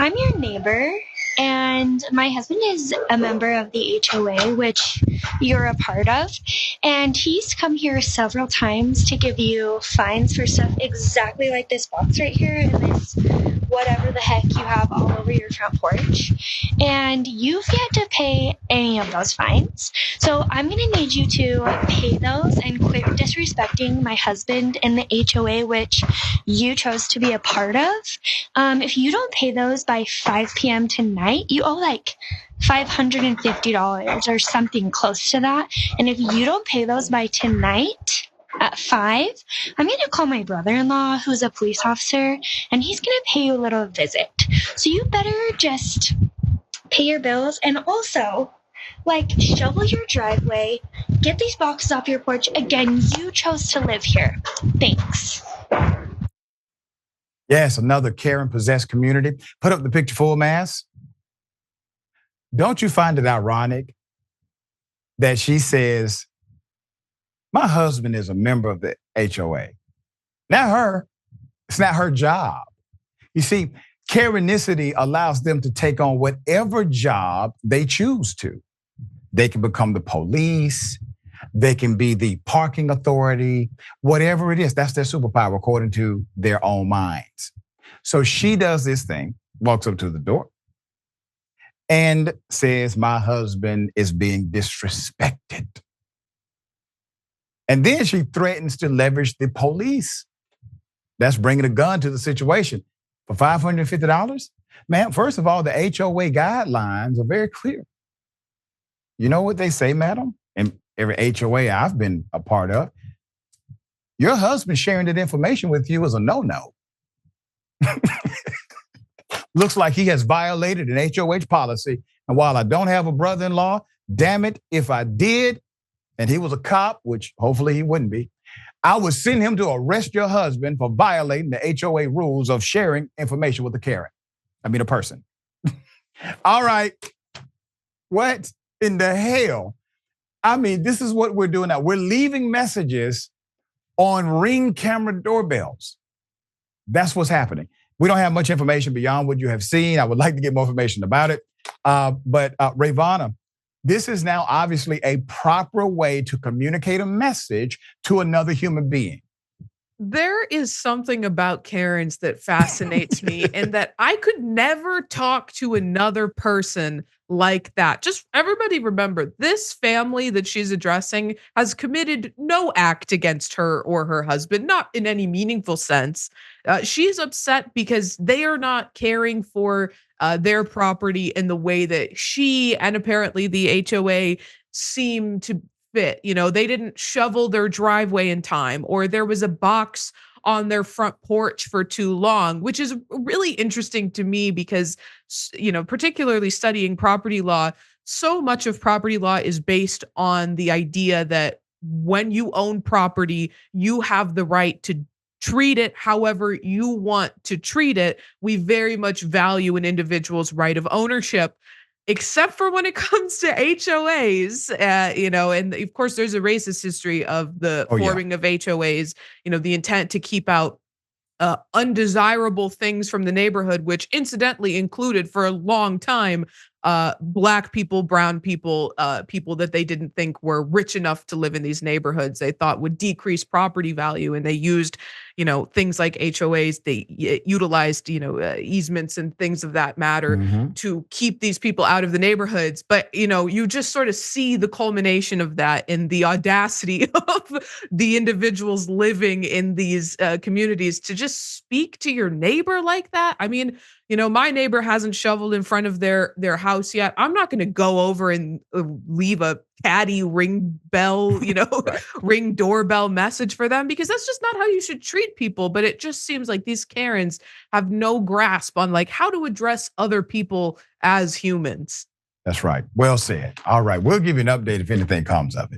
I'm your neighbor, and my husband is a member of the HOA, which you're a part of. And he's come here several times to give you fines for stuff exactly like this box right here and this whatever the heck you have all over your front porch. And you've yet to pay any of those fines. So I'm going to need you to pay those and quit disrespecting my husband and the HOA, which you chose to be a part of. If you don't pay those by 5 p.m. tonight, you owe like $550 or something close to that. And if you don't pay those by tonight at 5, I'm going to call my brother-in-law, who's a police officer, and he's going to pay you a little visit. So you better just pay your bills and also shovel your driveway, get these boxes off your porch. Again, you chose to live here. Thanks. Yes, another Karen-possessed community. Put up the picture full mass. Don't you find it ironic that she says, my husband is a member of the HOA? Not her. It's not her job. You see, Karenicity allows them to take on whatever job they choose to. They can become the police. They can be the parking authority, whatever it is. That's their superpower according to their own minds. So she does this thing, walks up to the door and says, my husband is being disrespected. And then she threatens to leverage the police. That's bringing a gun to the situation for $550. Man, first of all, the HOA guidelines are very clear. You know what they say, madam? In every HOA I've been a part of, your husband sharing that information with you is a no-no. Looks like he has violated an HOH policy. And while I don't have a brother-in-law, damn it, if I did, and he was a cop, which hopefully he wouldn't be, I would send him to arrest your husband for violating the HOA rules of sharing information with a person. All right. What in the hell? This is what we're doing now. We're leaving messages on Ring camera doorbells. That's what's happening. We don't have much information beyond what you have seen. I would like to get more information about it. But Rayyvana, this is now obviously a proper way to communicate a message to another human being. There is something about Karens that fascinates me and that I could never talk to another person like that. Just everybody remember, this family that she's addressing has committed no act against her or her husband, not in any meaningful sense. She's upset because they are not caring for their property in the way that she and apparently the HOA seem to fit. They didn't shovel their driveway in time, or there was a box on their front porch for too long, which is really interesting to me because, particularly studying property law, so much of property law is based on the idea that when you own property, you have the right to treat it however you want to treat it. We very much value an individual's right of ownership, except for when it comes to HOAs, and of course there's a racist history of the forming of HOAs, the intent to keep out undesirable things from the neighborhood, which incidentally included for a long time Black people, brown people, people that they didn't think were rich enough to live in these neighborhoods, they thought would decrease property value. And they used, things like HOAs, they utilized, easements and things of that matter to keep these people out of the neighborhoods. But, you just sort of see the culmination of that in the audacity of the individuals living in these communities to just speak to your neighbor like that. My neighbor hasn't shoveled in front of their house yet. I'm not going to go over and leave a catty ring bell, ring doorbell message for them, because that's just not how you should treat people. But it just seems like these Karens have no grasp on how to address other people as humans. That's right. Well said. All right. We'll give you an update if anything comes of it.